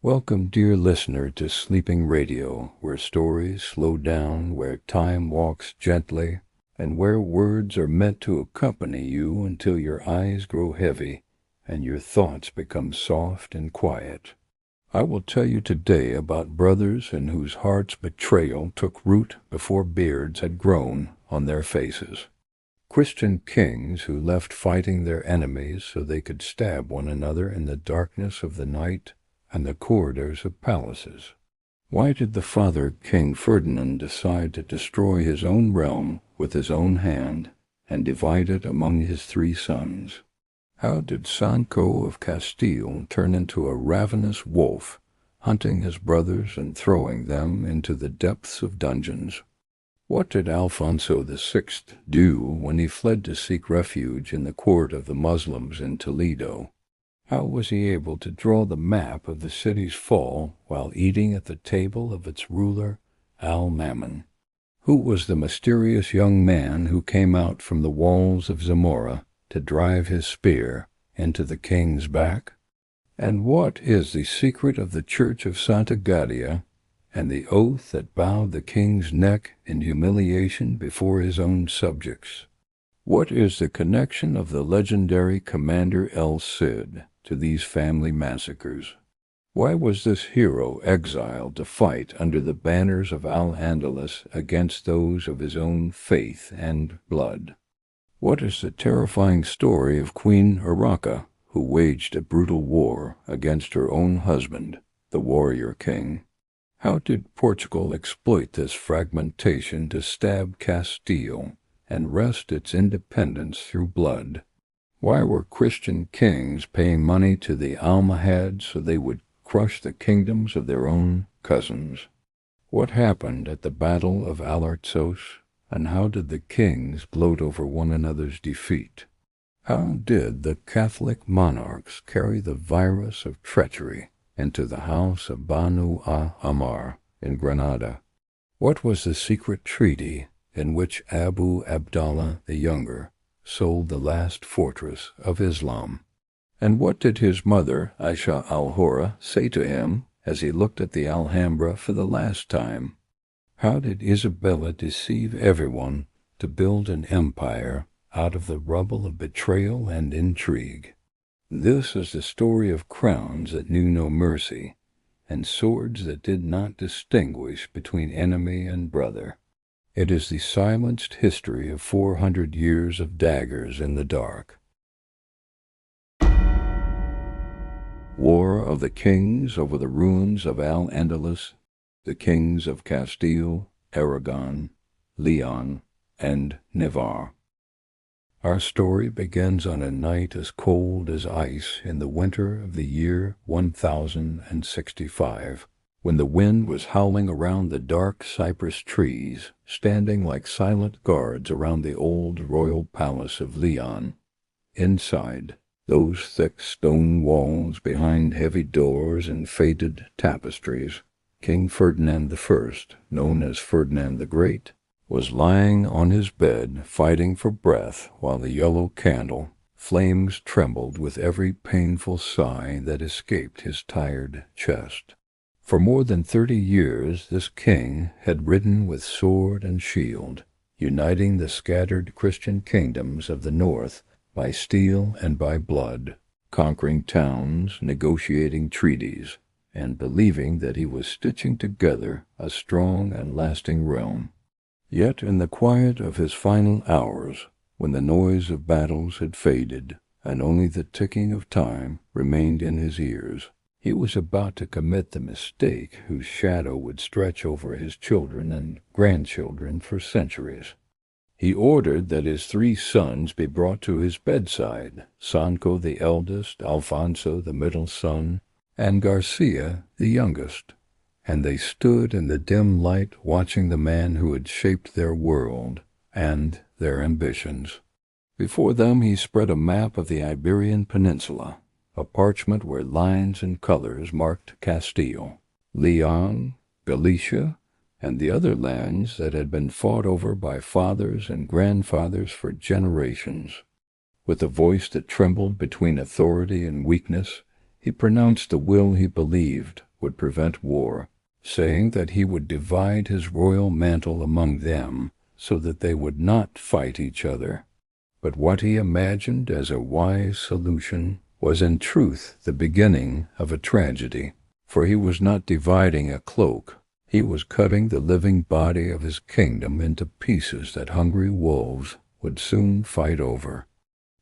Welcome, dear listener, to Sleeping Radio, where stories slow down, where time walks gently, and where words are meant to accompany you until your eyes grow heavy and your thoughts become soft and quiet. I will tell you today about brothers in whose hearts betrayal took root before beards had grown on their faces. Christian kings who left fighting their enemies so they could stab one another in the darkness of the night and the corridors of palaces. Why did the father King Ferdinand decide to destroy his own realm with his own hand and divide it among his 3 sons? How did Sancho of Castile turn into a ravenous wolf, hunting his brothers and throwing them into the depths of dungeons? What did Alfonso VI do when he fled to seek refuge in the court of the Muslims in Toledo? How was he able to draw the map of the city's fall while eating at the table of its ruler, Al-Mamun? Who was the mysterious young man who came out from the walls of Zamora to drive his spear into the king's back? And what is the secret of the church of Santa Gadea and the oath that bowed the king's neck in humiliation before his own subjects? What is the connection of the legendary Commander El Cid to these family massacres? Why was this hero exiled to fight under the banners of Al-Andalus against those of his own faith and blood? What is the terrifying story of Queen Urraca, who waged a brutal war against her own husband, the warrior king? How did Portugal exploit this fragmentation to stab Castile and wrest its independence through blood? Why were Christian kings paying money to the Almohads so they would crush the kingdoms of their own cousins? What happened at the Battle of Al-Andalus, and how did the kings gloat over one another's defeat? How did the Catholic monarchs carry the virus of treachery into the house of Banu Ammar in Granada? What was the secret treaty in which Abu Abdallah the Younger sold the last fortress of Islam? And what did his mother, Aisha al-Hura, say to him as he looked at the Alhambra for the last time? How did Isabella deceive everyone to build an empire out of the rubble of betrayal and intrigue? This is the story of crowns that knew no mercy, and swords that did not distinguish between enemy and brother. It is the silenced history of 400 years of daggers in the dark. War of the kings over the ruins of Al-Andalus, the kings of Castile, Aragon, Leon, and Navarre. Our story begins on a night as cold as ice in the winter of the year 1065, when the wind was howling around the dark cypress trees, standing like silent guards around the old royal palace of Leon. Inside, those thick stone walls behind heavy doors and faded tapestries, King Ferdinand I, known as Ferdinand the Great, was lying on his bed fighting for breath while the yellow candle flames trembled with every painful sigh that escaped his tired chest. For more than 30 years this king had ridden with sword and shield, uniting the scattered Christian kingdoms of the north by steel and by blood, conquering towns, negotiating treaties, and believing that he was stitching together a strong and lasting realm. Yet in the quiet of his final hours, when the noise of battles had faded and only the ticking of time remained in his ears, he was about to commit the mistake whose shadow would stretch over his children and grandchildren for centuries. He ordered that his 3 sons be brought to his bedside, Sancho the eldest, Alfonso the middle son, and Garcia the youngest, and they stood in the dim light watching the man who had shaped their world and their ambitions. Before them he spread a map of the Iberian Peninsula, a parchment where lines and colors marked Castile, Leon, Galicia, and the other lands that had been fought over by fathers and grandfathers for generations. With a voice that trembled between authority and weakness, he pronounced the will he believed would prevent war, saying that he would divide his royal mantle among them so that they would not fight each other. But what he imagined as a wise solution was in truth the beginning of a tragedy, for he was not dividing a cloak, he was cutting the living body of his kingdom into pieces that hungry wolves would soon fight over.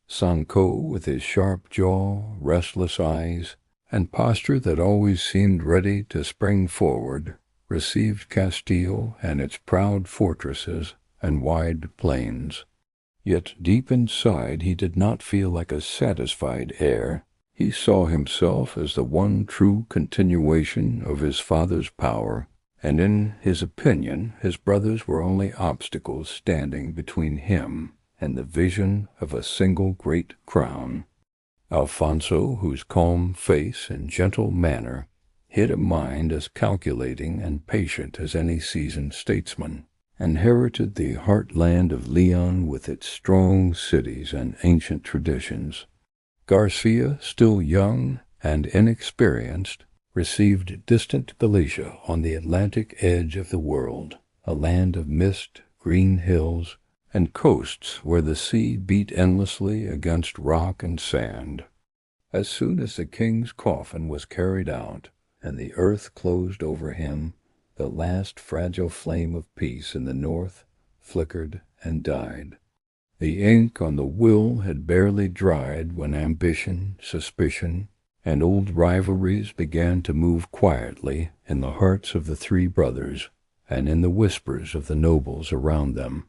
Sancho, with his sharp jaw, restless eyes, and posture that always seemed ready to spring forward, received Castile and its proud fortresses and wide plains. Yet deep inside he did not feel like a satisfied heir. He saw himself as the one true continuation of his father's power, and in his opinion his brothers were only obstacles standing between him and the vision of a single great crown. Alfonso, whose calm face and gentle manner hid a mind as calculating and patient as any seasoned statesman, inherited the heartland of Leon with its strong cities and ancient traditions. Garcia, still young and inexperienced, received distant Galicia on the Atlantic edge of the world, a land of mist, green hills, and coasts where the sea beat endlessly against rock and sand. As soon as the king's coffin was carried out and the earth closed over him, the last fragile flame of peace in the north flickered and died. The ink on the will had barely dried when ambition, suspicion, and old rivalries began to move quietly in the hearts of the three brothers and in the whispers of the nobles around them.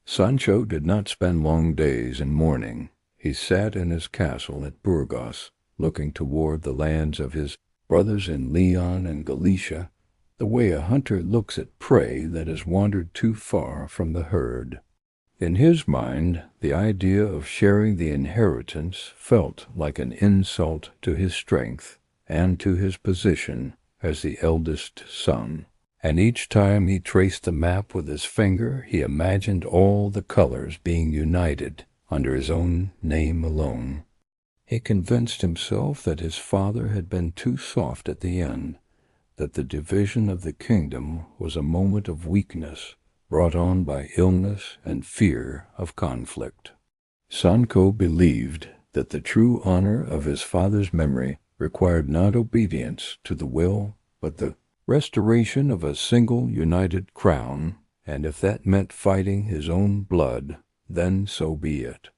Sancho did not spend long days in mourning. He sat in his castle at Burgos, looking toward the lands of his brothers in Leon and Galicia, the way a hunter looks at prey that has wandered too far from the herd. In his mind, the idea of sharing the inheritance felt like an insult to his strength and to his position as the eldest son, and each time he traced the map with his finger, he imagined all the colors being united under his own name alone. He convinced himself that his father had been too soft at the end, that the division of the kingdom was a moment of weakness brought on by illness and fear of conflict. Sancho believed that the true honor of his father's memory required not obedience to the will, but the restoration of a single united crown, and if that meant fighting his own blood, then so be it.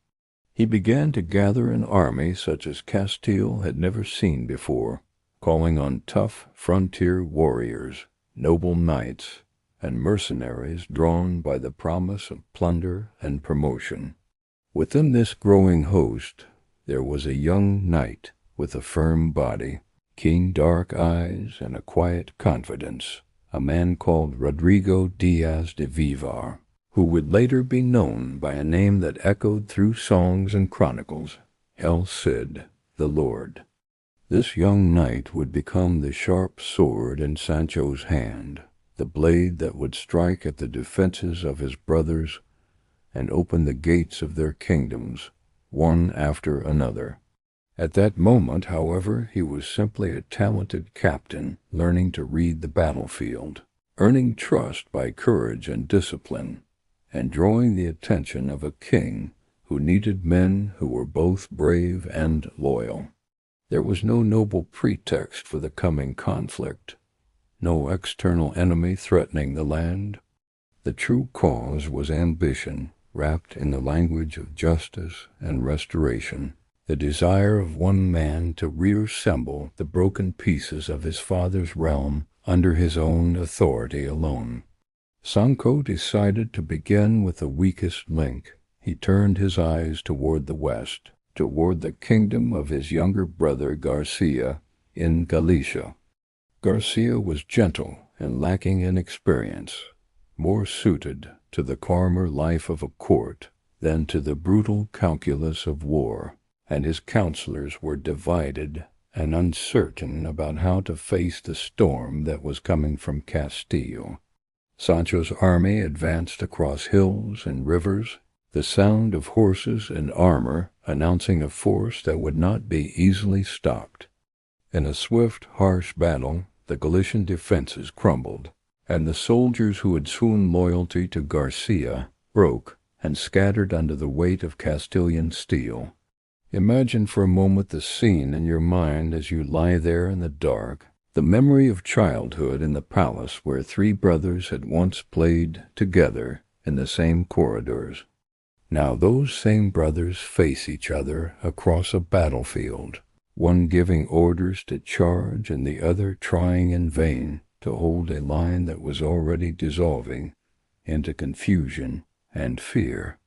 He began to gather an army such as Castile had never seen before, calling on tough frontier warriors, noble knights, and mercenaries drawn by the promise of plunder and promotion. Within this growing host there was a young knight with a firm body, keen dark eyes, and a quiet confidence, a man called Rodrigo Diaz de Vivar, who would later be known by a name that echoed through songs and chronicles, El Cid, the Lord. This young knight would become the sharp sword in Sancho's hand, the blade that would strike at the defenses of his brothers and open the gates of their kingdoms, one after another. At that moment, however, he was simply a talented captain learning to read the battlefield, earning trust by courage and discipline, and drawing the attention of a king who needed men who were both brave and loyal. There was no noble pretext for the coming conflict, no external enemy threatening the land. The true cause was ambition, wrapped in the language of justice and restoration, the desire of one man to reassemble the broken pieces of his father's realm under his own authority alone. Sancho decided to begin with the weakest link. He turned his eyes toward the west, toward the kingdom of his younger brother Garcia in Galicia. Garcia was gentle and lacking in experience, more suited to the calmer life of a court than to the brutal calculus of war, and his counselors were divided and uncertain about how to face the storm that was coming from Castile. Sancho's army advanced across hills and rivers, the sound of horses and armor announcing a force that would not be easily stopped. In a swift, harsh battle, the Galician defenses crumbled, and the soldiers who had sworn loyalty to Garcia broke and scattered under the weight of Castilian steel. Imagine for a moment the scene in your mind as you lie there in the dark, the memory of childhood in the palace where three brothers had once played together in the same corridors. Now those same brothers face each other across a battlefield, one giving orders to charge and the other trying in vain to hold a line that was already dissolving into confusion and fear.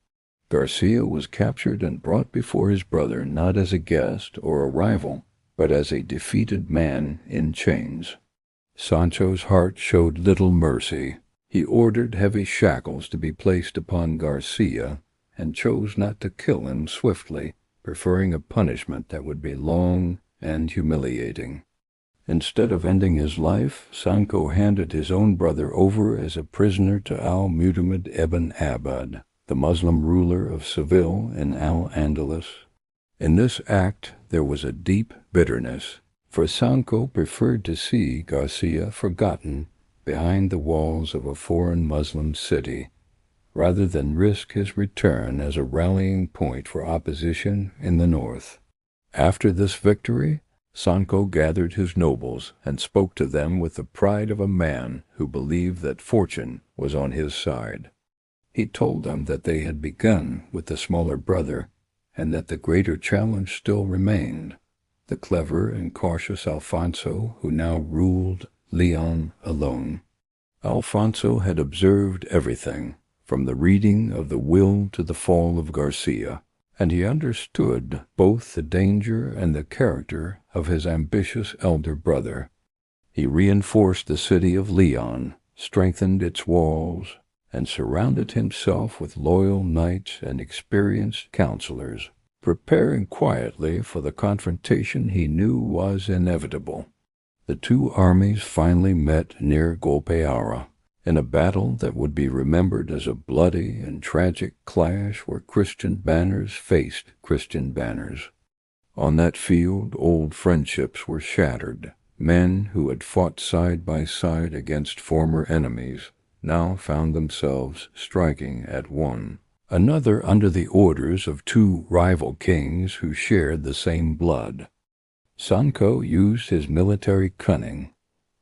Garcia was captured and brought before his brother not as a guest or a rival, but as a defeated man in chains. Sancho's heart showed little mercy. He ordered heavy shackles to be placed upon Garcia and chose not to kill him swiftly, preferring a punishment that would be long and humiliating. Instead of ending his life, Sancho handed his own brother over as a prisoner to Al-Muhammad ibn Abad, the Muslim ruler of Seville in Al-Andalus. In this act there was a deep bitterness, for Sancho preferred to see Garcia forgotten behind the walls of a foreign Muslim city, rather than risk his return as a rallying point for opposition in the north. After this victory, Sancho gathered his nobles and spoke to them with the pride of a man who believed that fortune was on his side. He told them that they had begun with the smaller brother, and that the greater challenge still remained, the clever and cautious Alfonso, who now ruled Leon alone. Alfonso had observed everything, from the reading of the will to the fall of Garcia, and he understood both the danger and the character of his ambitious elder brother. He reinforced the city of Leon, strengthened its walls, and surrounded himself with loyal knights and experienced counselors, preparing quietly for the confrontation he knew was inevitable. The two armies finally met near Golpeara, in a battle that would be remembered as a bloody and tragic clash where Christian banners faced Christian banners. On that field old friendships were shattered. Men who had fought side by side against former enemies now found themselves striking at one another under the orders of two rival kings who shared the same blood. Sancho used his military cunning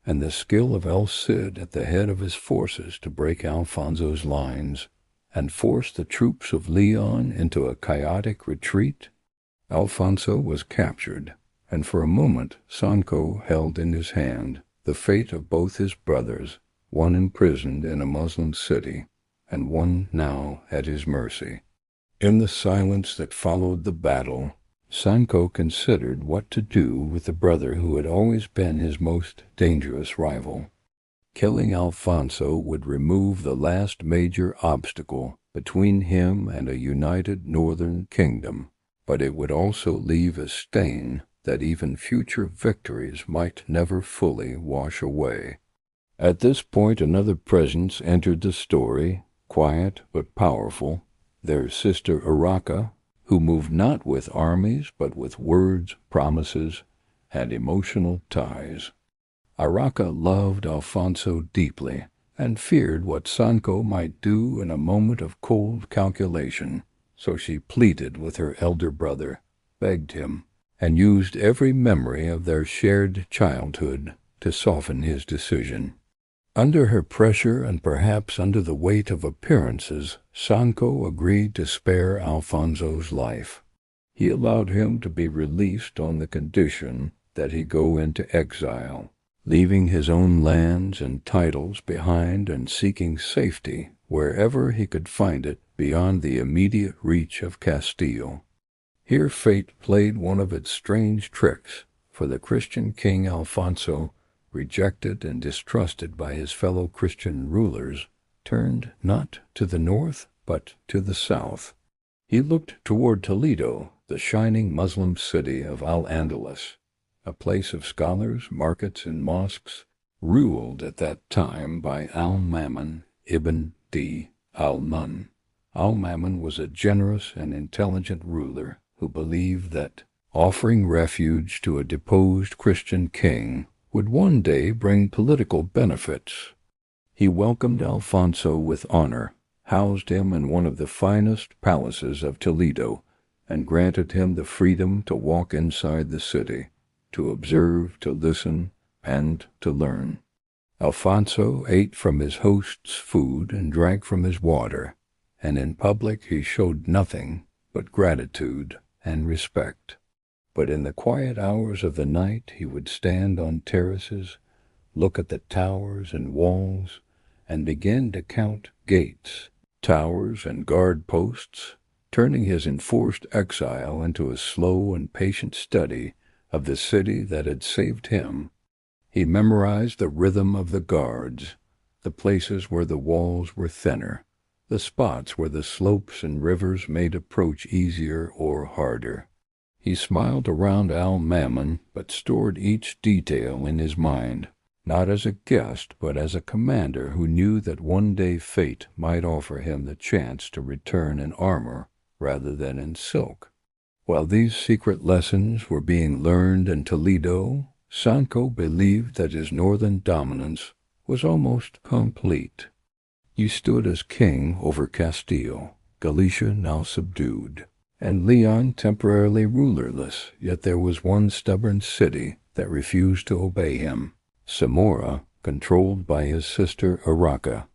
and the skill of El Cid at the head of his forces to break Alfonso's lines and force the troops of Leon into a chaotic retreat. Alfonso was captured, and for a moment Sancho held in his hand the fate of both his brothers, one imprisoned in a Muslim city, and one now at his mercy. In the silence that followed the battle, Sancho considered what to do with the brother who had always been his most dangerous rival. Killing Alfonso would remove the last major obstacle between him and a united northern kingdom, but it would also leave a stain that even future victories might never fully wash away. At this point another presence entered the story, quiet but powerful, their sister Urraca, who moved not with armies but with words, promises, and emotional ties. Urraca loved Alfonso deeply and feared what Sancho might do in a moment of cold calculation, so she pleaded with her elder brother, begged him, and used every memory of their shared childhood to soften his decision. Under her pressure and perhaps under the weight of appearances, Sancho agreed to spare Alfonso's life. He allowed him to be released on the condition that he go into exile, leaving his own lands and titles behind and seeking safety wherever he could find it beyond the immediate reach of Castile. Here fate played one of its strange tricks, for the Christian king Alfonso, rejected and distrusted by his fellow Christian rulers, turned not to the north but to the south. He looked toward Toledo, the shining Muslim city of Al-Andalus, a place of scholars, markets, and mosques, ruled at that time by Al-Mamun ibn Al-Mun. Al-Mamun was a generous and intelligent ruler who believed that offering refuge to a deposed Christian king would one day bring political benefits. He welcomed Alfonso with honor, housed him in one of the finest palaces of Toledo, and granted him the freedom to walk inside the city, to observe, to listen, and to learn. Alfonso ate from his host's food and drank from his water, and in public he showed nothing but gratitude and respect. But in the quiet hours of the night he would stand on terraces, look at the towers and walls, and begin to count gates, towers, and guard posts, turning his enforced exile into a slow and patient study of the city that had saved him. He memorized the rhythm of the guards, the places where the walls were thinner, the spots where the slopes and rivers made approach easier or harder. He smiled around Al-Mammon, but stored each detail in his mind, not as a guest, but as a commander who knew that one day fate might offer him the chance to return in armor rather than in silk. While these secret lessons were being learned in Toledo, Sancho believed that his northern dominance was almost complete. He stood as king over Castile, Galicia now subdued, and Leon temporarily rulerless, yet there was one stubborn city that refused to obey him, Zamora, controlled by his sister Urraca.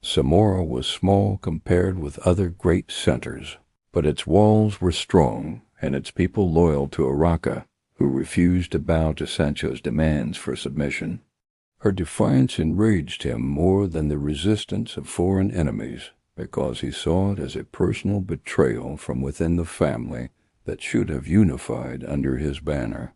Zamora was small compared with other great centers, but its walls were strong, and its people loyal to Urraca, who refused to bow to Sancho's demands for submission. Her defiance enraged him more than the resistance of foreign enemies, because he saw it as a personal betrayal from within the family that should have unified under his banner.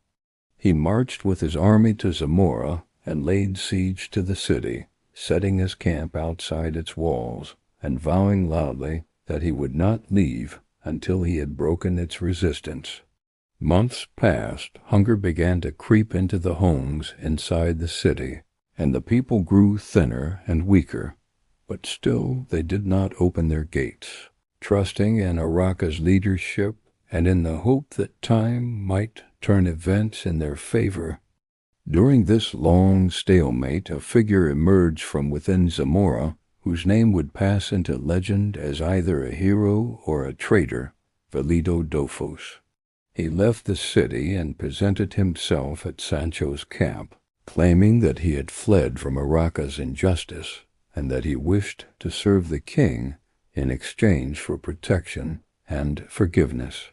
He marched with his army to Zamora and laid siege to the city, setting his camp outside its walls, and vowing loudly that he would not leave until he had broken its resistance. Months passed, hunger began to creep into the homes inside the city, and the people grew thinner and weaker, but still they did not open their gates, trusting in Urraca's leadership and in the hope that time might turn events in their favor. During this long stalemate, a figure emerged from within Zamora, whose name would pass into legend as either a hero or a traitor, Valido Dofos. He left the city and presented himself at Sancho's camp, claiming that he had fled from Urraca's injustice, and that he wished to serve the king in exchange for protection and forgiveness.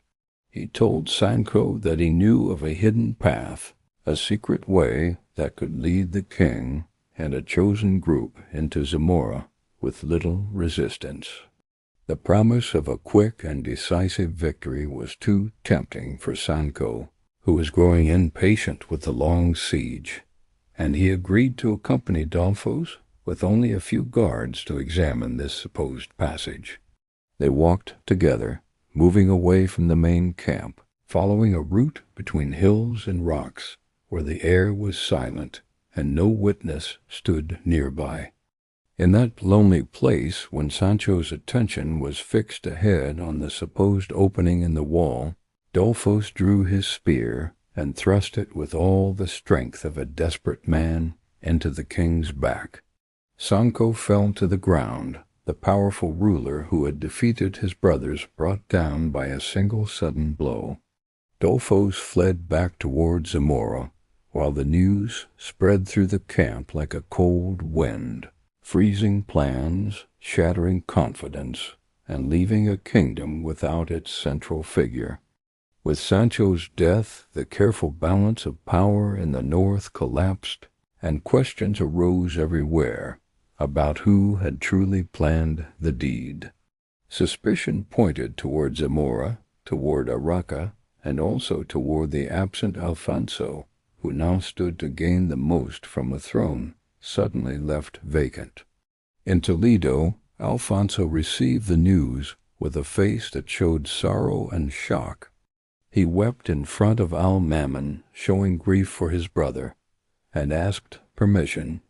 He told Sancho that he knew of a hidden path, a secret way that could lead the king and a chosen group into Zamora with little resistance. The promise of a quick and decisive victory was too tempting for Sancho, who was growing impatient with the long siege, and he agreed to accompany Dofos with only a few guards to examine this supposed passage. They walked together, moving away from the main camp, following a route between hills and rocks, where the air was silent and no witness stood nearby. In that lonely place, when Sancho's attention was fixed ahead on the supposed opening in the wall, Dofos drew his spear and thrust it with all the strength of a desperate man into the king's back. Sancho fell to the ground, the powerful ruler who had defeated his brothers brought down by a single sudden blow. Dofos fled back toward Zamora, while the news spread through the camp like a cold wind, freezing plans, shattering confidence, and leaving a kingdom without its central figure. With Sancho's death, the careful balance of power in the north collapsed, and questions arose everywhere about who had truly planned the deed. Suspicion pointed toward Zamora, toward Urraca, and also toward the absent Alfonso, who now stood to gain the most from a throne suddenly left vacant. In Toledo, Alfonso received the news with a face that showed sorrow and shock. He wept in front of Al-Mammon, showing grief for his brother, and asked permission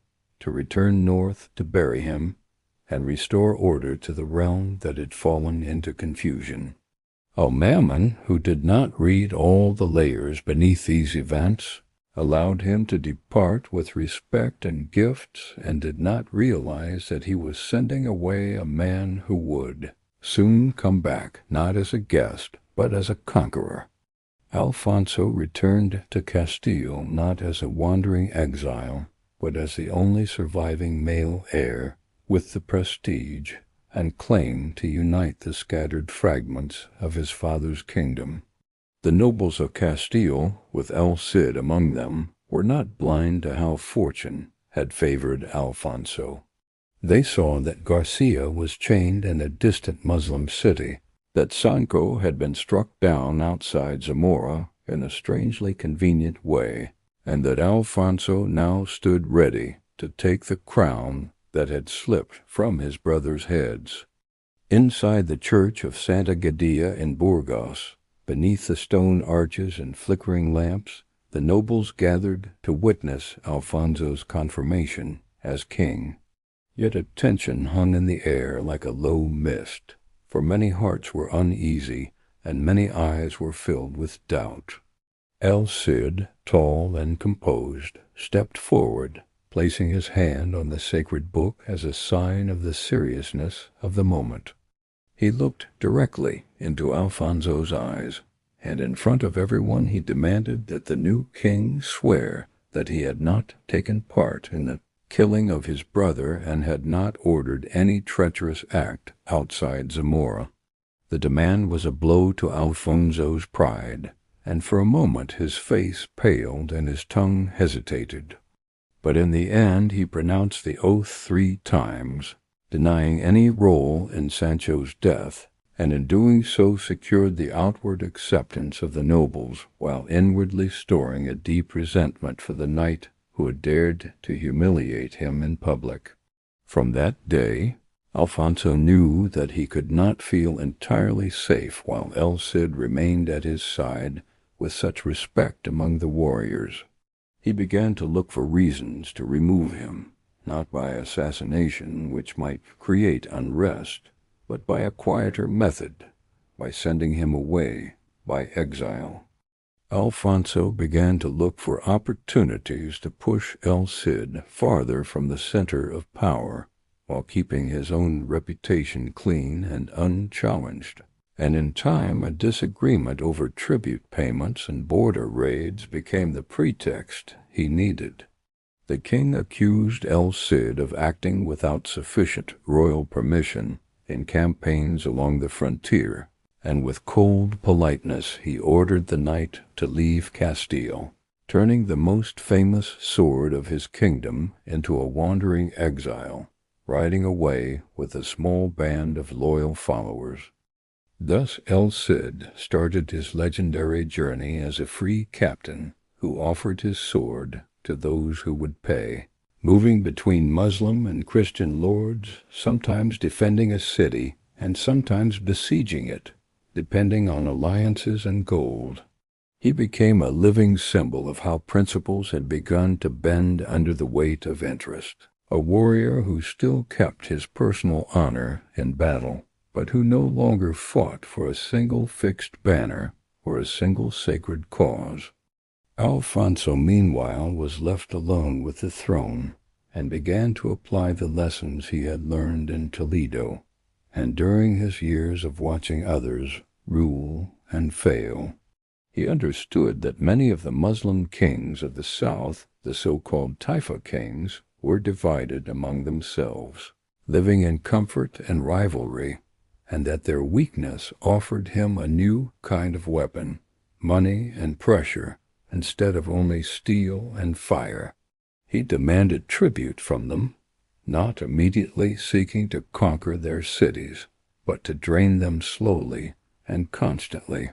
to return north to bury him and restore order to the realm that had fallen into confusion. Al-Mammon, who did not read all the layers beneath these events, allowed him to depart with respect and gifts, and did not realize that he was sending away a man who would soon come back, not as a guest, but as a conqueror. Alfonso returned to Castile not as a wandering exile, but as the only surviving male heir, with the prestige and claim to unite the scattered fragments of his father's kingdom. The nobles of Castile, with El Cid among them, were not blind to how fortune had favored Alfonso. They saw that Garcia was chained in a distant Muslim city, that Sancho had been struck down outside Zamora in a strangely convenient way, and that Alfonso now stood ready to take the crown that had slipped from his brothers' heads. Inside the church of Santa Gadea in Burgos, beneath the stone arches and flickering lamps, the nobles gathered to witness Alfonso's confirmation as king. Yet a tension hung in the air like a low mist, for many hearts were uneasy and many eyes were filled with doubt. El Cid, tall and composed, stepped forward, placing his hand on the sacred book as a sign of the seriousness of the moment. He looked directly into Alfonso's eyes, and in front of everyone he demanded that the new king swear that he had not taken part in the killing of his brother and had not ordered any treacherous act outside Zamora. The demand was a blow to Alfonso's pride, and for a moment his face paled and his tongue hesitated. But in the end he pronounced the oath 3 times, denying any role in Sancho's death, and in doing so secured the outward acceptance of the nobles, while inwardly storing a deep resentment for the knight who had dared to humiliate him in public. From that day, Alfonso knew that he could not feel entirely safe while El Cid remained at his side with such respect among the warriors. He began to look for reasons to remove him, not by assassination, which might create unrest, but by a quieter method, by sending him away, by exile. Alfonso began to look for opportunities to push El Cid farther from the center of power, while keeping his own reputation clean and unchallenged. And in time a disagreement over tribute payments and border raids became the pretext he needed. The king accused El Cid of acting without sufficient royal permission in campaigns along the frontier, and with cold politeness he ordered the knight to leave Castile, turning the most famous sword of his kingdom into a wandering exile, riding away with a small band of loyal followers. Thus El Cid started his legendary journey as a free captain who offered his sword to those who would pay, moving between Muslim and Christian lords, sometimes defending a city and sometimes besieging it, depending on alliances and gold. He became a living symbol of how principles had begun to bend under the weight of interest, a warrior who still kept his personal honor in battle, but who no longer fought for a single fixed banner or a single sacred cause. Alfonso, meanwhile, was left alone with the throne, and began to apply the lessons he had learned in Toledo, and during his years of watching others rule and fail. He understood that many of the Muslim kings of the south, the so-called Taifa kings, were divided among themselves, living in comfort and rivalry, and that their weakness offered him a new kind of weapon, money and pressure, instead of only steel and fire. He demanded tribute from them, not immediately seeking to conquer their cities, but to drain them slowly and constantly.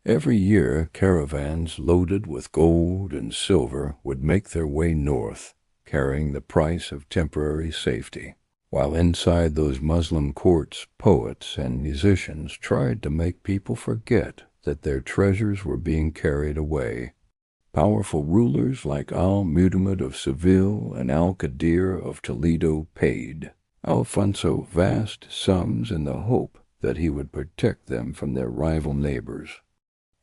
Every year caravans loaded with gold and silver would make their way north, carrying the price of temporary safety, while inside those Muslim courts poets and musicians tried to make people forget that their treasures were being carried away. Powerful rulers like Al-Muhammad of Seville and Al-Qadir of Toledo paid Alfonso vast sums in the hope that he would protect them from their rival neighbors.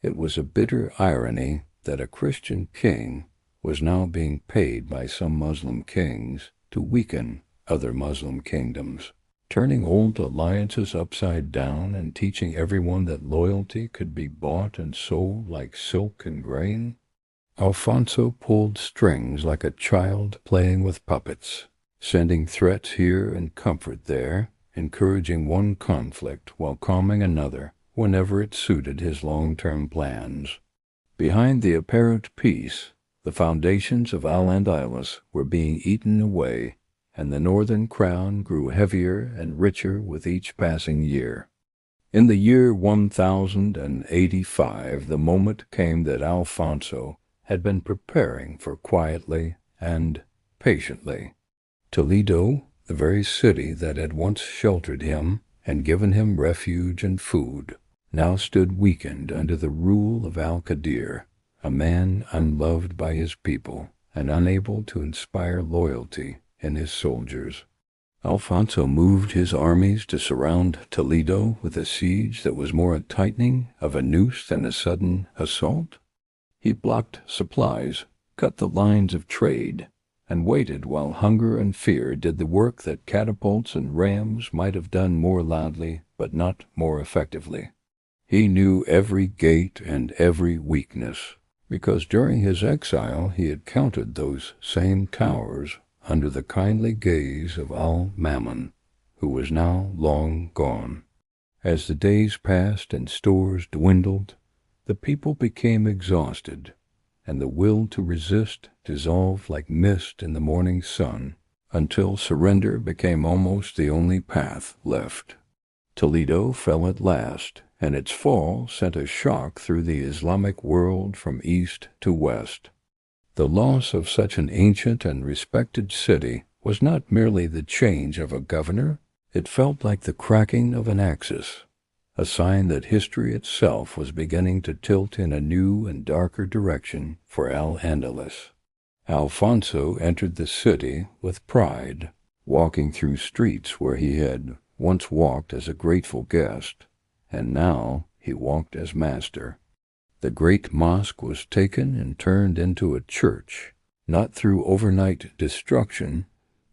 It was a bitter irony that a Christian king, was now being paid by some Muslim kings to weaken other Muslim kingdoms, turning old alliances upside down and teaching everyone that loyalty could be bought and sold like silk and grain. Alfonso pulled strings like a child playing with puppets, sending threats here and comfort there, encouraging one conflict while calming another whenever it suited his long-term plans. Behind the apparent peace, the foundations of Al-Andalus were being eaten away, and the northern crown grew heavier and richer with each passing year. In the year 1085, the moment came that Alfonso had been preparing for quietly and patiently. Toledo, the very city that had once sheltered him and given him refuge and food, now stood weakened under the rule of Al-Qadir, a man unloved by his people and unable to inspire loyalty in his soldiers. Alfonso moved his armies to surround Toledo with a siege that was more a tightening of a noose than a sudden assault. He blocked supplies, cut the lines of trade, and waited while hunger and fear did the work that catapults and rams might have done more loudly but not more effectively. He knew every gate and every weakness, because during his exile he had counted those same towers under the kindly gaze of Al-Mamun, who was now long gone. As the days passed and stores dwindled, the people became exhausted, and the will to resist dissolved like mist in the morning sun, until surrender became almost the only path left. Toledo fell at last, and its fall sent a shock through the Islamic world from east to west. The loss of such an ancient and respected city was not merely the change of a governor, it felt like the cracking of an axis, a sign that history itself was beginning to tilt in a new and darker direction for Al-Andalus. Alfonso entered the city with pride, walking through streets where he had once walked as a grateful guest, and now he walked as master. The great mosque was taken and turned into a church, not through overnight destruction,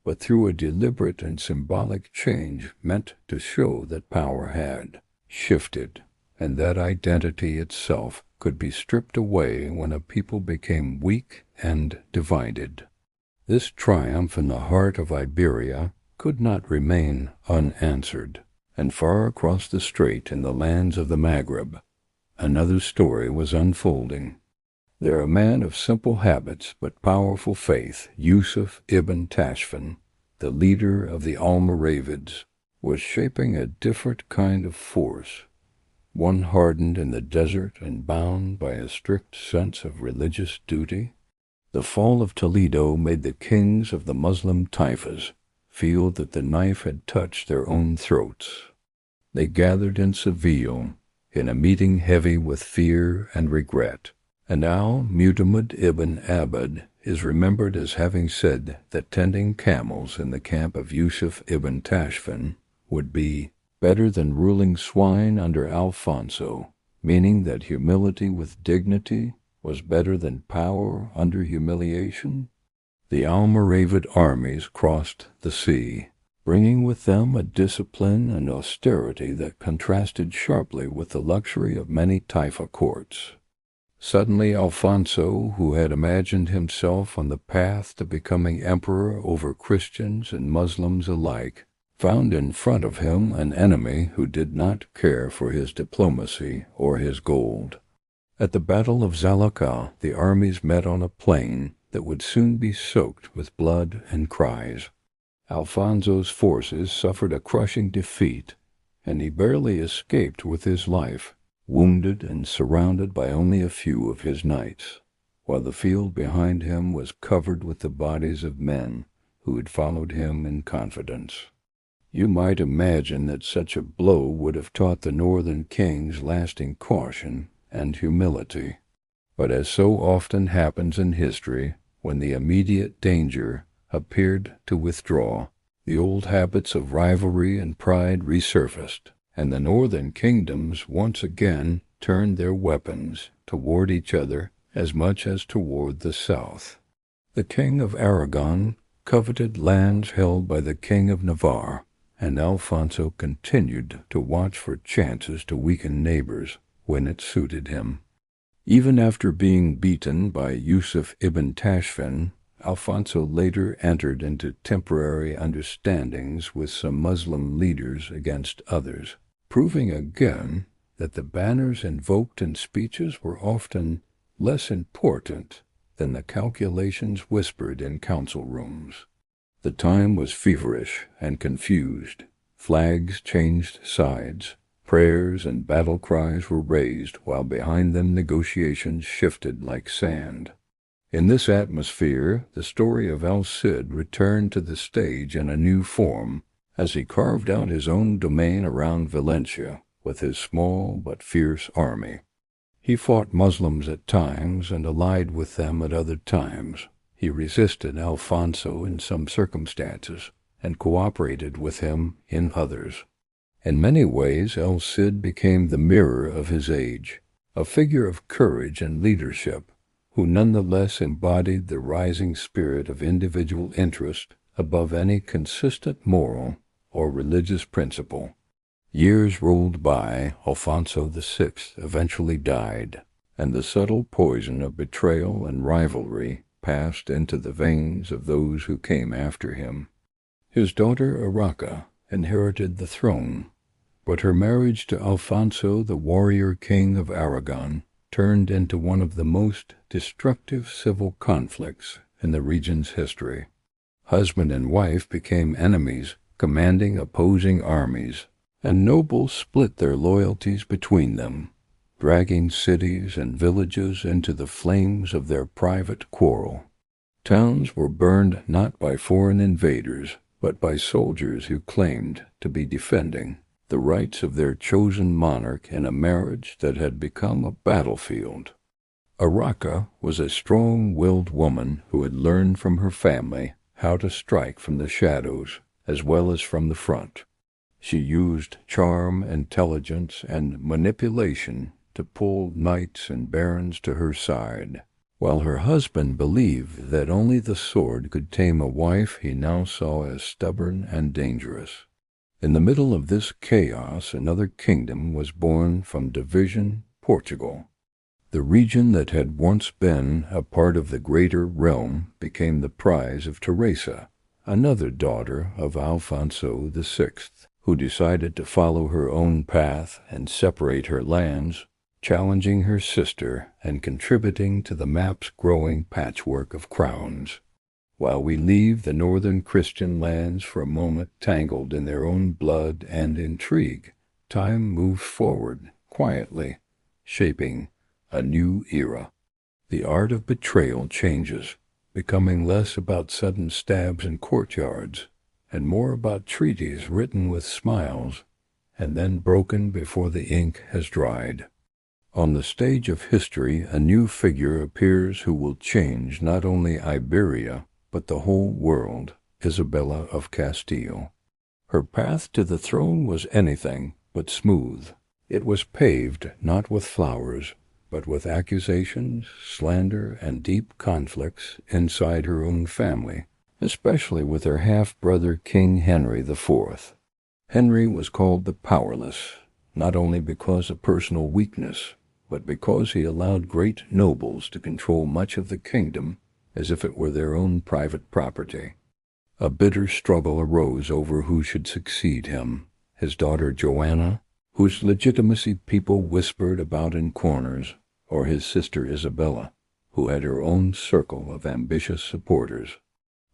but through a deliberate and symbolic change meant to show that power had shifted, and that identity itself could be stripped away when a people became weak and divided. This triumph in the heart of Iberia could not remain unanswered, and far across the strait in the lands of the Maghreb, another story was unfolding. There a man of simple habits but powerful faith, Yusuf ibn Tashfin, the leader of the Almoravids, was shaping a different kind of force, one hardened in the desert and bound by a strict sense of religious duty. The fall of Toledo made the kings of the Muslim taifas feel that the knife had touched their own throats. They gathered in Seville, in a meeting heavy with fear and regret, and Al-Mu'tamid ibn Abd is remembered as having said that tending camels in the camp of Yusuf ibn Tashfin would be better than ruling swine under Alfonso, meaning that humility with dignity was better than power under humiliation. The Almoravid armies crossed the sea, bringing with them a discipline and austerity that contrasted sharply with the luxury of many taifa courts. Suddenly Alfonso, who had imagined himself on the path to becoming emperor over Christians and Muslims alike, found in front of him an enemy who did not care for his diplomacy or his gold. At the Battle of Zalaca, the armies met on a plain that would soon be soaked with blood and cries. Alfonso's forces suffered a crushing defeat, and he barely escaped with his life, wounded and surrounded by only a few of his knights, while the field behind him was covered with the bodies of men who had followed him in confidence. You might imagine that such a blow would have taught the northern kings lasting caution and humility. But as so often happens in history, when the immediate danger appeared to withdraw, the old habits of rivalry and pride resurfaced, and the northern kingdoms once again turned their weapons toward each other as much as toward the south. The King of Aragon coveted lands held by the King of Navarre, and Alfonso continued to watch for chances to weaken neighbors when it suited him. Even after being beaten by Yusuf ibn Tashfin, Alfonso later entered into temporary understandings with some Muslim leaders against others, proving again that the banners invoked in speeches were often less important than the calculations whispered in council rooms. The time was feverish and confused. Flags changed sides. Prayers and battle cries were raised, while behind them negotiations shifted like sand. In this atmosphere, the story of El Cid returned to the stage in a new form, as he carved out his own domain around Valencia with his small but fierce army. He fought Muslims at times and allied with them at other times. He resisted Alfonso in some circumstances and cooperated with him in others. In many ways, El Cid became the mirror of his age, a figure of courage and leadership, who nonetheless embodied the rising spirit of individual interest above any consistent moral or religious principle. Years rolled by. Alfonso VI eventually died, and the subtle poison of betrayal and rivalry passed into the veins of those who came after him. His daughter Urraca inherited the throne, but her marriage to Alfonso, the warrior king of Aragon, turned into one of the most destructive civil conflicts in the region's history. Husband and wife became enemies, commanding opposing armies, and nobles split their loyalties between them, dragging cities and villages into the flames of their private quarrel. Towns were burned not by foreign invaders, but by soldiers who claimed to be defending the rights of their chosen monarch in a marriage that had become a battlefield. Urraca was a strong-willed woman who had learned from her family how to strike from the shadows as well as from the front. She used charm, intelligence, and manipulation to pull knights and barons to her side. While her husband believed that only the sword could tame a wife he now saw as stubborn and dangerous. In the middle of this chaos, another kingdom was born from division: Portugal. The region that had once been a part of the greater realm became the prize of Teresa, another daughter of Alfonso VI, who decided to follow her own path and separate her lands, challenging her sister and contributing to the map's growing patchwork of crowns. While we leave the northern Christian lands for a moment tangled in their own blood and intrigue, time moves forward quietly, shaping a new era. The art of betrayal changes, becoming less about sudden stabs in courtyards and more about treaties written with smiles and then broken before the ink has dried. On the stage of history, a new figure appears who will change not only Iberia, but the whole world: Isabella of Castile. Her path to the throne was anything but smooth. It was paved not with flowers, but with accusations, slander, and deep conflicts inside her own family, especially with her half-brother King Henry IV. Henry was called the Powerless, not only because of personal weakness, but because he allowed great nobles to control much of the kingdom as if it were their own private property. A bitter struggle arose over who should succeed him: his daughter Joanna, whose legitimacy people whispered about in corners, or his sister Isabella, who had her own circle of ambitious supporters.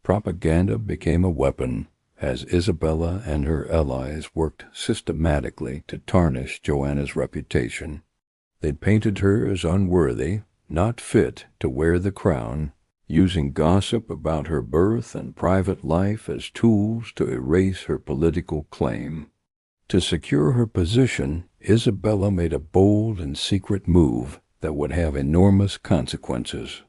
Propaganda became a weapon, as Isabella and her allies worked systematically to tarnish Joanna's reputation. They painted her as unworthy, not fit to wear the crown, using gossip about her birth and private life as tools to erase her political claim. To secure her position, Isabella made a bold and secret move that would have enormous consequences.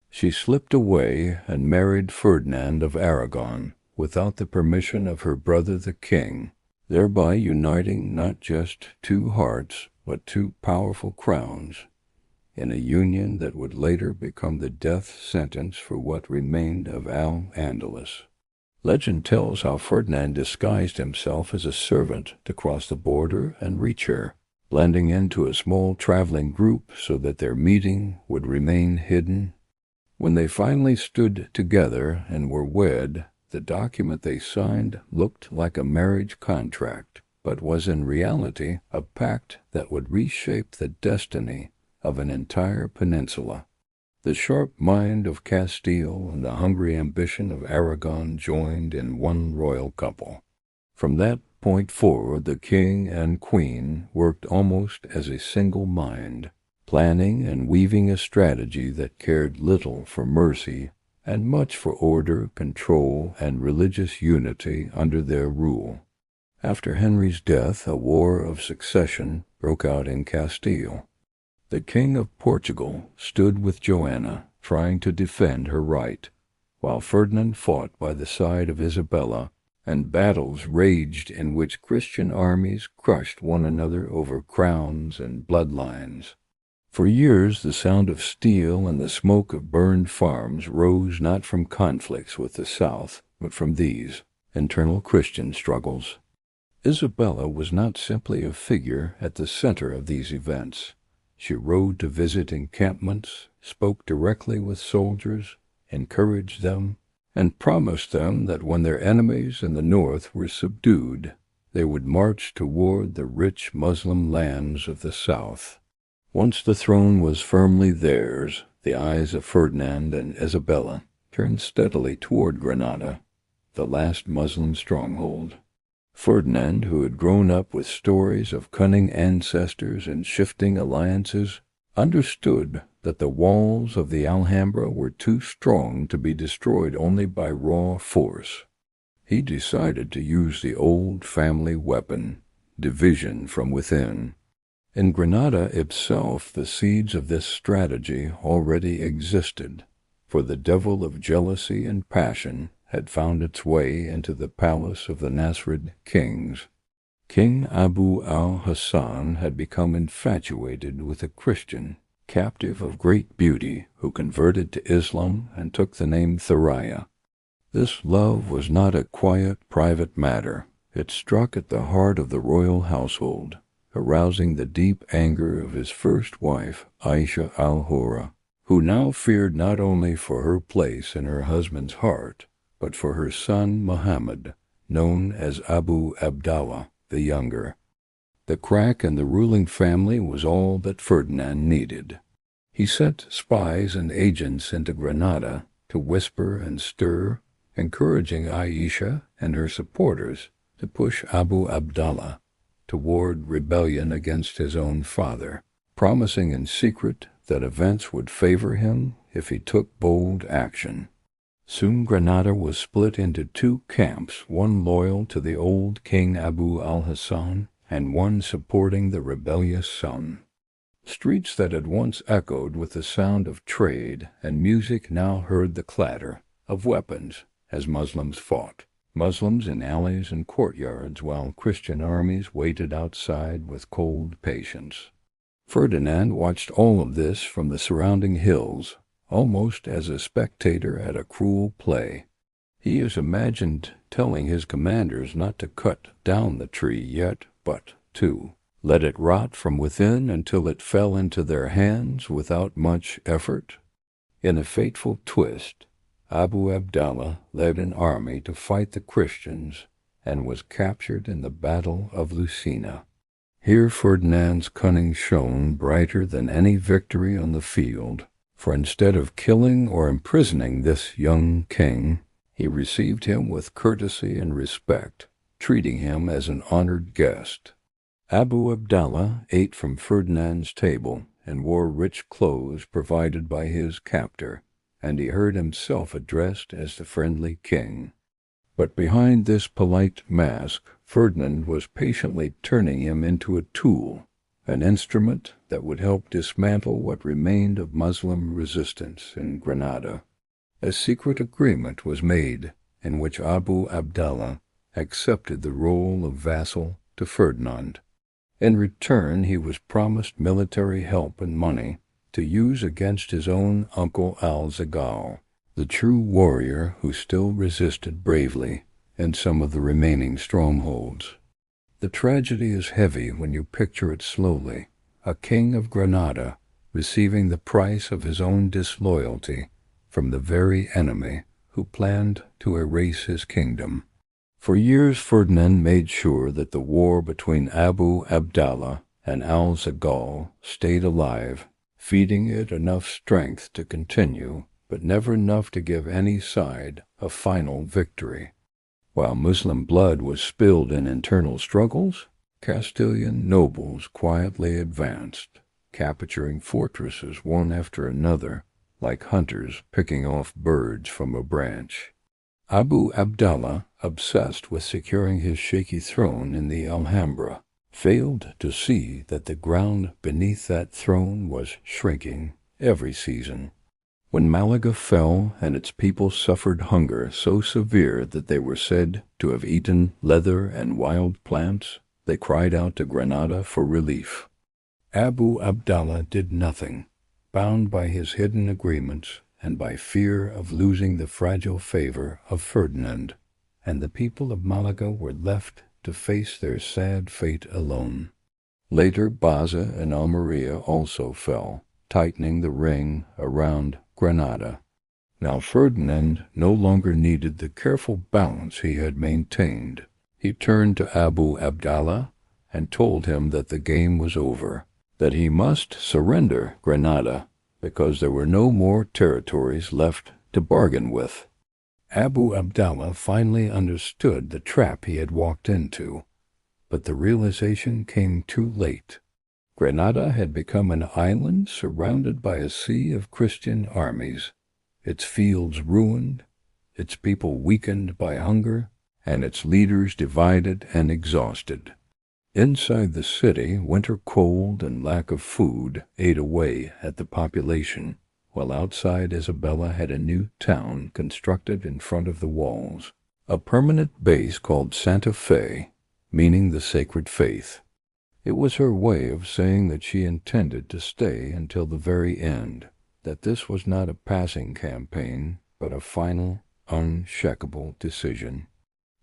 She slipped away and married Ferdinand of Aragon without the permission of her brother the king, thereby uniting not just two hearts, but two powerful crowns. in a union that would later become the death sentence for what remained of Al-Andalus. Legend tells how Ferdinand disguised himself as a servant to cross the border and reach her, blending into a small traveling group so that their meeting would remain hidden. When they finally stood together and were wed, the document they signed looked like a marriage contract, but was in reality a pact that would reshape the destiny of an entire peninsula. The sharp mind of Castile and the hungry ambition of Aragon joined in one royal couple. From that point forward, the king and queen worked almost as a single mind, planning and weaving a strategy that cared little for mercy and much for order, control, and religious unity under their rule. After Henry's death, a war of succession broke out in Castile. The King of Portugal stood with Joanna, trying to defend her right, while Ferdinand fought by the side of Isabella, and battles raged in which Christian armies crushed one another over crowns and bloodlines. For years the sound of steel and the smoke of burned farms rose not from conflicts with the South, but from these internal Christian struggles. Isabella was not simply a figure at the center of these events. She rode to visit encampments, spoke directly with soldiers, encouraged them, and promised them that when their enemies in the north were subdued, they would march toward the rich Muslim lands of the south. Once the throne was firmly theirs, the eyes of Ferdinand and Isabella turned steadily toward Granada, the last Muslim stronghold. Ferdinand, who had grown up with stories of cunning ancestors and shifting alliances, understood that the walls of the Alhambra were too strong to be destroyed only by raw force. He decided to use the old family weapon, division from within. In Granada itself, the seeds of this strategy already existed, for the devil of jealousy and passion had found its way into the palace of the Nasrid kings. King Abu al-Hassan had become infatuated with a Christian, captive of great beauty, who converted to Islam and took the name Thuraya. This love was not a quiet, private matter. It struck at the heart of the royal household, arousing the deep anger of his first wife, Aisha al-Hura, who now feared not only for her place in her husband's heart, but for her son Muhammad, known as Abu Abdallah the Younger. The crack in the ruling family was all that Ferdinand needed. He sent spies and agents into Granada to whisper and stir, encouraging Aisha and her supporters to push Abu Abdallah toward rebellion against his own father, promising in secret that events would favor him if he took bold action. Soon Granada was split into two camps, one loyal to the old King Abu al-Hassan and one supporting the rebellious son. Streets that had once echoed with the sound of trade and music now heard the clatter of weapons as Muslims fought. Muslims in alleys and courtyards, while Christian armies waited outside with cold patience. Ferdinand watched all of this from the surrounding hills, almost as a spectator at a cruel play. He has imagined telling his commanders not to cut down the tree yet, but to let it rot from within until it fell into their hands without much effort. In a fateful twist, Abu Abdallah led an army to fight the Christians and was captured in the Battle of Lucena. Here Ferdinand's cunning shone brighter than any victory on the field, for instead of killing or imprisoning this young king, he received him with courtesy and respect, treating him as an honored guest. Abu Abdallah ate from Ferdinand's table and wore rich clothes provided by his captor, and he heard himself addressed as the friendly king. But behind this polite mask, Ferdinand was patiently turning him into a tool, an instrument that would help dismantle what remained of Muslim resistance in Granada. A secret agreement was made in which Abu Abdallah accepted the role of vassal to Ferdinand. In return, he was promised military help and money, to use against his own uncle Al-Zagal, the true warrior who still resisted bravely in some of the remaining strongholds. The tragedy is heavy when you picture it slowly, a king of Granada receiving the price of his own disloyalty from the very enemy who planned to erase his kingdom. For years Ferdinand made sure that the war between Abu Abdallah and Al-Zagal stayed alive, feeding it enough strength to continue, but never enough to give any side a final victory. While Muslim blood was spilled in internal struggles, Castilian nobles quietly advanced, capturing fortresses one after another, like hunters picking off birds from a branch. Abu Abdallah, obsessed with securing his shaky throne in the Alhambra, failed to see that the ground beneath that throne was shrinking every season. When Malaga fell and its people suffered hunger so severe that they were said to have eaten leather and wild plants, they cried out to Granada for relief. Abu Abdallah did nothing, bound by his hidden agreements and by fear of losing the fragile favor of Ferdinand, and the people of Malaga were left to face their sad fate alone. Later, Baza and Almeria also fell, tightening the ring around Granada. Now Ferdinand no longer needed the careful balance he had maintained. He turned to Abu Abdallah and told him that the game was over, that he must surrender Granada because there were no more territories left to bargain with. Abu Abdallah finally understood the trap he had walked into, but the realization came too late. Granada had become an island surrounded by a sea of Christian armies, its fields ruined, its people weakened by hunger, and its leaders divided and exhausted. Inside the city, winter cold and lack of food ate away at the population, while outside Isabella had a new town constructed in front of the walls, a permanent base called Santa Fe, meaning the sacred faith. It was her way of saying that she intended to stay until the very end, that this was not a passing campaign, but a final, unshakable decision.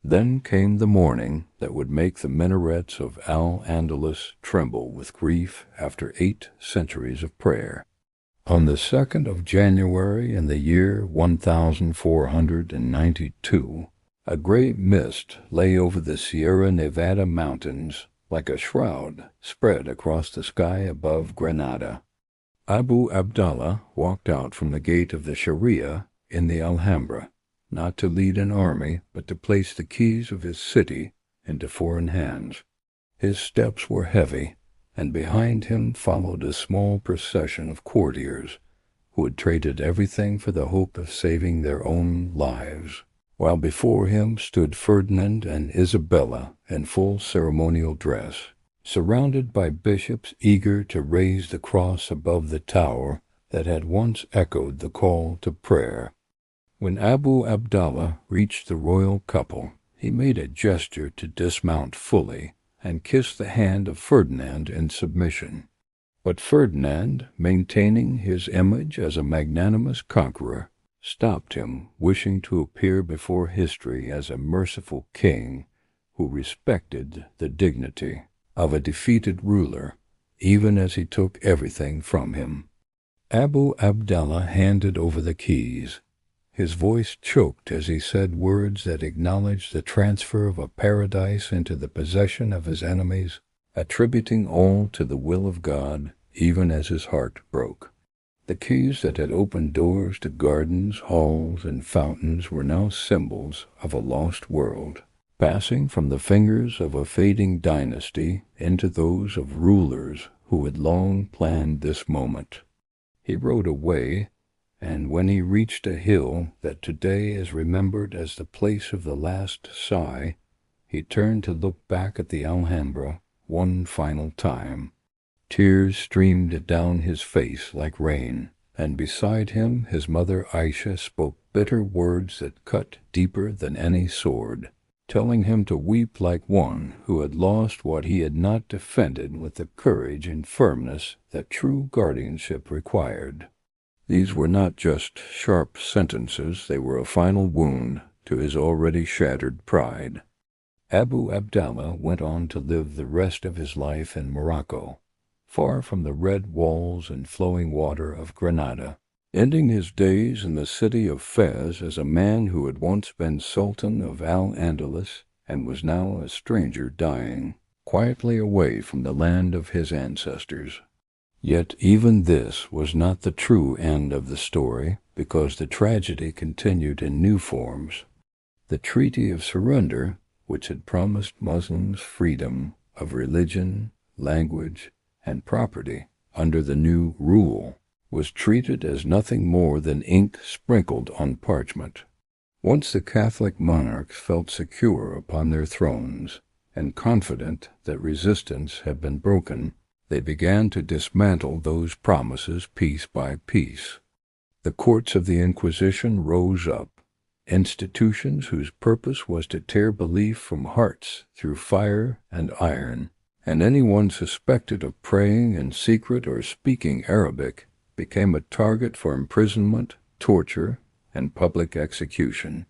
Then came the morning that would make the minarets of Al-Andalus tremble with grief after 8 centuries of prayer. On the 2nd of January in the year 1492, a gray mist lay over the Sierra Nevada mountains like a shroud spread across the sky above Granada. Abu Abdallah walked out from the gate of the Sharia in the Alhambra, not to lead an army, but to place the keys of his city into foreign hands. His steps were heavy, and behind him followed a small procession of courtiers who had traded everything for the hope of saving their own lives, while before him stood Ferdinand and Isabella in full ceremonial dress, surrounded by bishops eager to raise the cross above the tower that had once echoed the call to prayer. When Abu Abdallah reached the royal couple, he made a gesture to dismount fully and kiss the hand of Ferdinand in submission. But Ferdinand, maintaining his image as a magnanimous conqueror, stopped him, wishing to appear before history as a merciful king who respected the dignity of a defeated ruler, even as he took everything from him. Abu Abdallah handed over the keys. His voice choked as he said words that acknowledged the transfer of a paradise into the possession of his enemies, attributing all to the will of God, even as his heart broke. The keys that had opened doors to gardens, halls, and fountains were now symbols of a lost world, passing from the fingers of a fading dynasty into those of rulers who had long planned this moment. He rode away, and when he reached a hill that today is remembered as the place of the last sigh, he turned to look back at the Alhambra one final time. Tears streamed down his face like rain, and beside him his mother Aisha spoke bitter words that cut deeper than any sword. telling him to weep like one who had lost what he had not defended with the courage and firmness that true guardianship required. These were not just sharp sentences, they were a final wound to his already shattered pride. Abu Abdallah went on to live the rest of his life in Morocco, far from the red walls and flowing water of Granada, ending his days in the city of Fez as a man who had once been Sultan of Al-Andalus and was now a stranger dying, quietly away from the land of his ancestors. Yet even this was not the true end of the story, because the tragedy continued in new forms. The Treaty of Surrender, which had promised Muslims freedom of religion, language, and property under the new rule, was treated as nothing more than ink sprinkled on parchment. Once the Catholic monarchs felt secure upon their thrones and confident that resistance had been broken, they began to dismantle those promises piece by piece. The courts of the Inquisition rose up, institutions whose purpose was to tear belief from hearts through fire and iron, and anyone suspected of praying in secret or speaking Arabic became a target for imprisonment, torture, and public execution.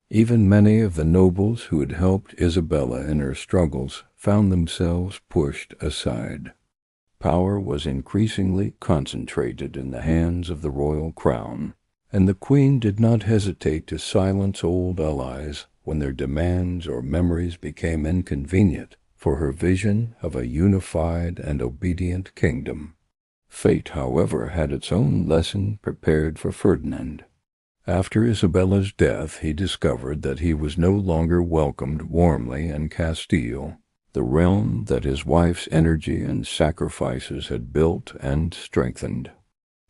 Even many of the nobles who had helped Isabella in her struggles found themselves pushed aside. Power was increasingly concentrated in the hands of the royal crown, and the queen did not hesitate to silence old allies when their demands or memories became inconvenient for her vision of a unified and obedient kingdom. Fate, however, had its own lesson prepared for Ferdinand. After Isabella's death, he discovered that he was no longer welcomed warmly in Castile, the realm that his wife's energy and sacrifices had built and strengthened.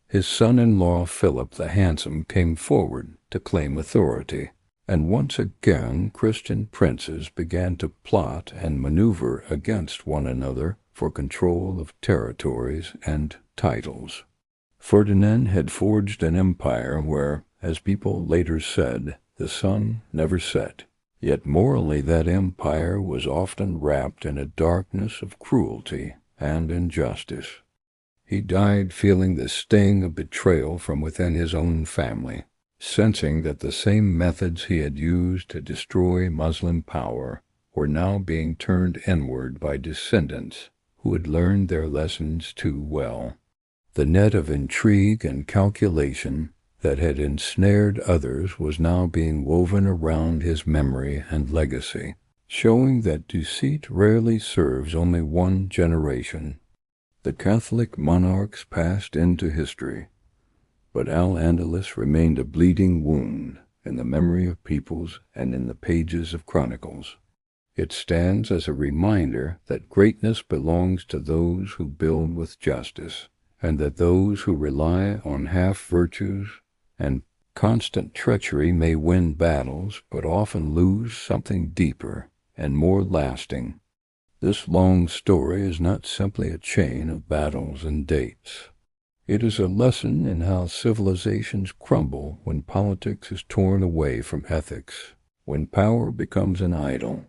His son-in-law Philip the Handsome came forward to claim authority, and once again Christian princes began to plot and maneuver against one another for control of territories and titles. Ferdinand had forged an empire where, as people later said, the sun never set. Yet morally that empire was often wrapped in a darkness of cruelty and injustice. He died feeling the sting of betrayal from within his own family, sensing that the same methods he had used to destroy Muslim power were now being turned inward by descendants who had learned their lessons too well. The net of intrigue and calculation that had ensnared others was now being woven around his memory and legacy, showing that deceit rarely serves only one generation. The Catholic monarchs passed into history, but Al-Andalus remained a bleeding wound in the memory of peoples and in the pages of chronicles. It stands as a reminder that greatness belongs to those who build with justice, and that those who rely on half-virtues and constant treachery may win battles, but often lose something deeper and more lasting. This long story is not simply a chain of battles and dates. It is a lesson in how civilizations crumble when politics is torn away from ethics, when power becomes an idol,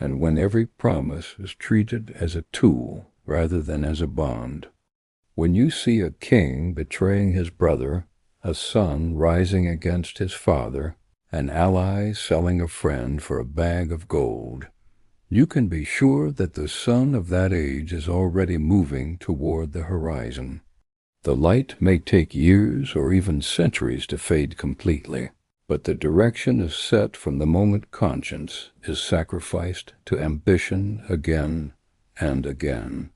and when every promise is treated as a tool rather than as a bond. When you see a king betraying his brother, a son rising against his father, an ally selling a friend for a bag of gold, you can be sure that the sun of that age is already moving toward the horizon. The light may take years or even centuries to fade completely, but the direction is set from the moment conscience is sacrificed to ambition again and again.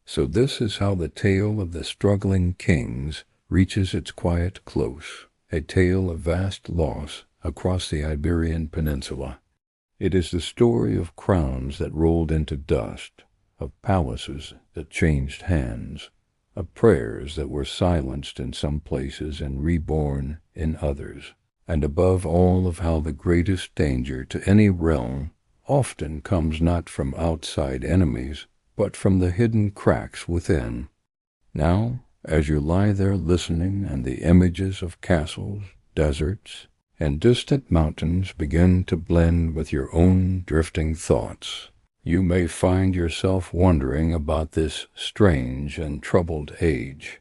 So this is how the tale of the struggling kings reaches its quiet close, a tale of vast loss across the Iberian Peninsula. It is the story of crowns that rolled into dust, of palaces that changed hands, of prayers that were silenced in some places and reborn in others, and above all of how the greatest danger to any realm often comes not from outside enemies, but from the hidden cracks within. Now, as you lie there listening and the images of castles, deserts, and distant mountains begin to blend with your own drifting thoughts, you may find yourself wondering about this strange and troubled age.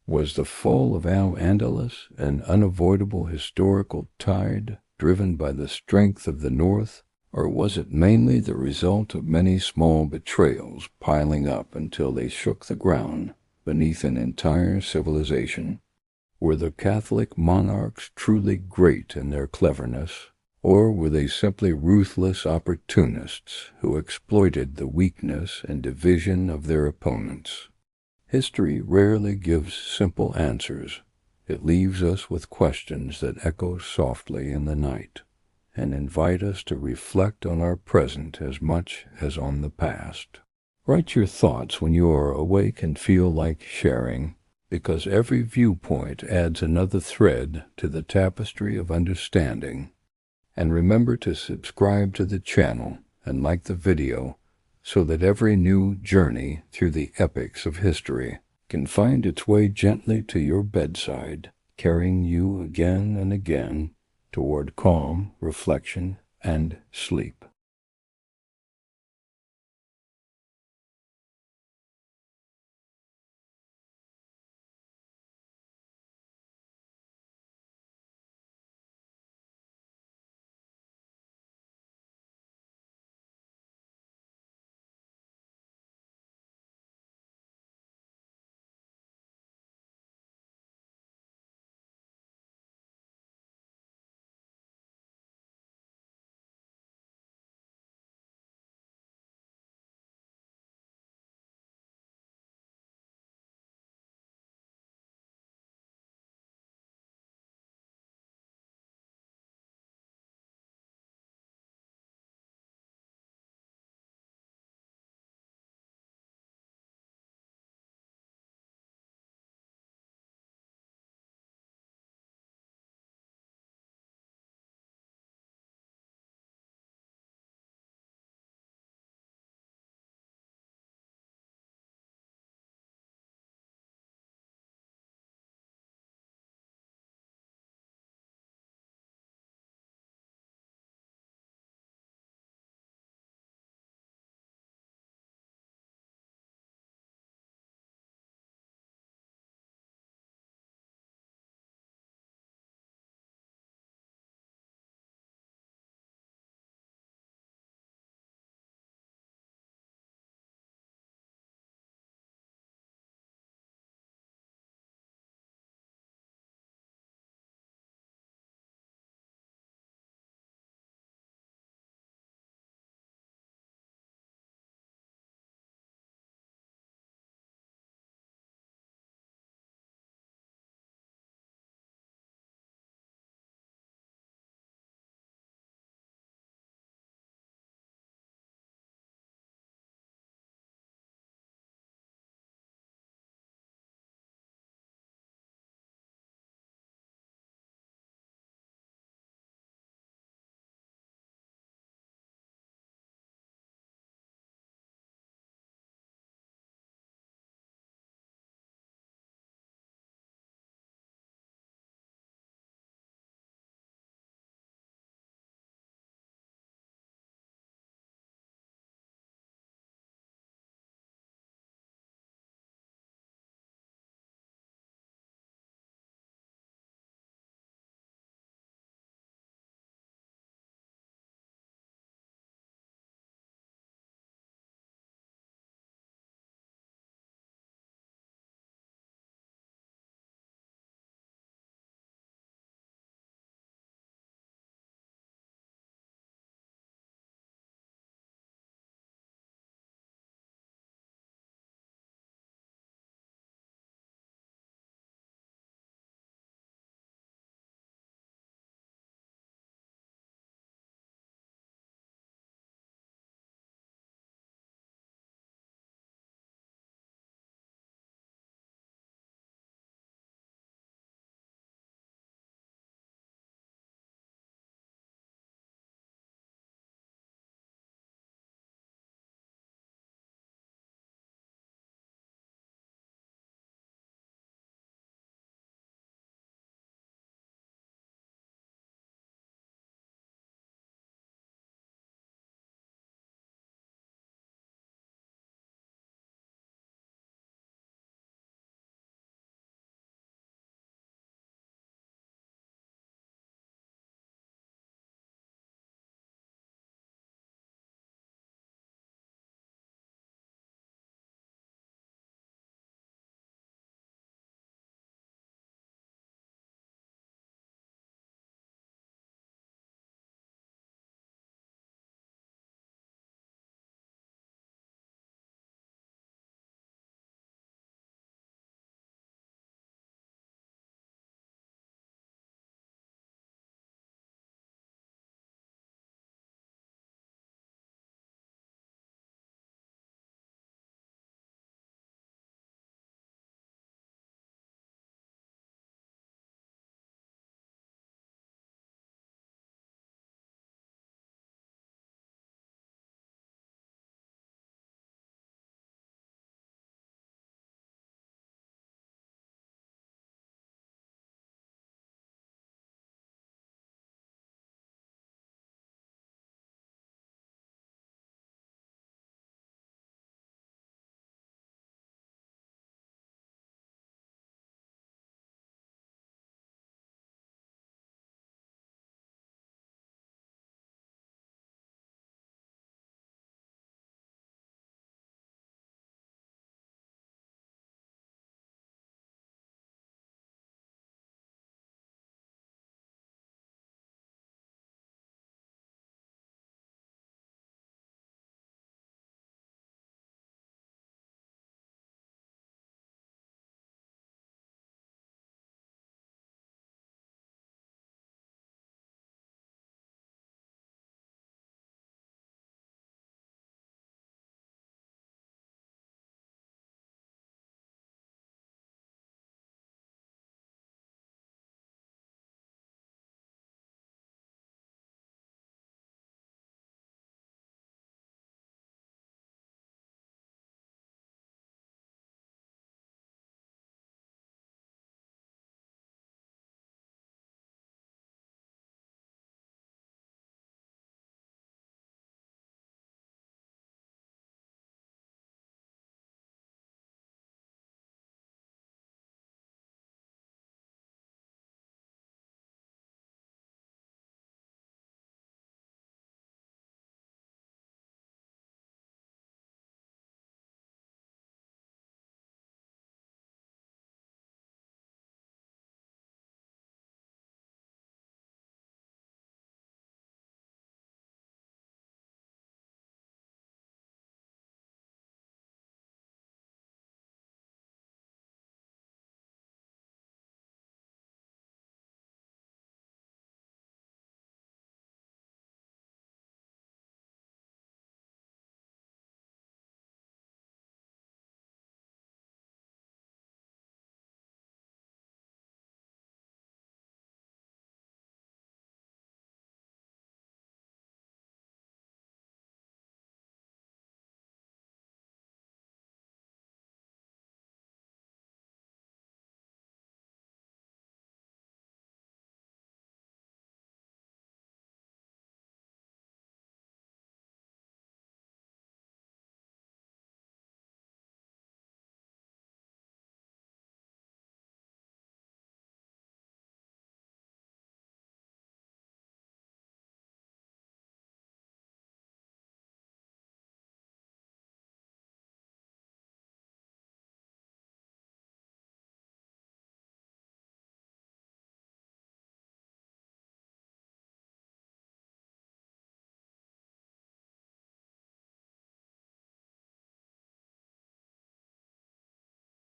Was the fall of Al-Andalus an unavoidable historical tide driven by the strength of the North, or was it mainly the result of many small betrayals piling up until they shook the ground beneath an entire civilization? Were the Catholic monarchs truly great in their cleverness, or were they simply ruthless opportunists who exploited the weakness and division of their opponents? History rarely gives simple answers. It leaves us with questions that echo softly in the night and invite us to reflect on our present as much as on the past. Write your thoughts when you are awake and feel like sharing, because every viewpoint adds another thread to the tapestry of understanding. And remember to subscribe to the channel and like the video so that every new journey through the epics of history can find its way gently to your bedside, carrying you again and again toward calm, reflection, and sleep.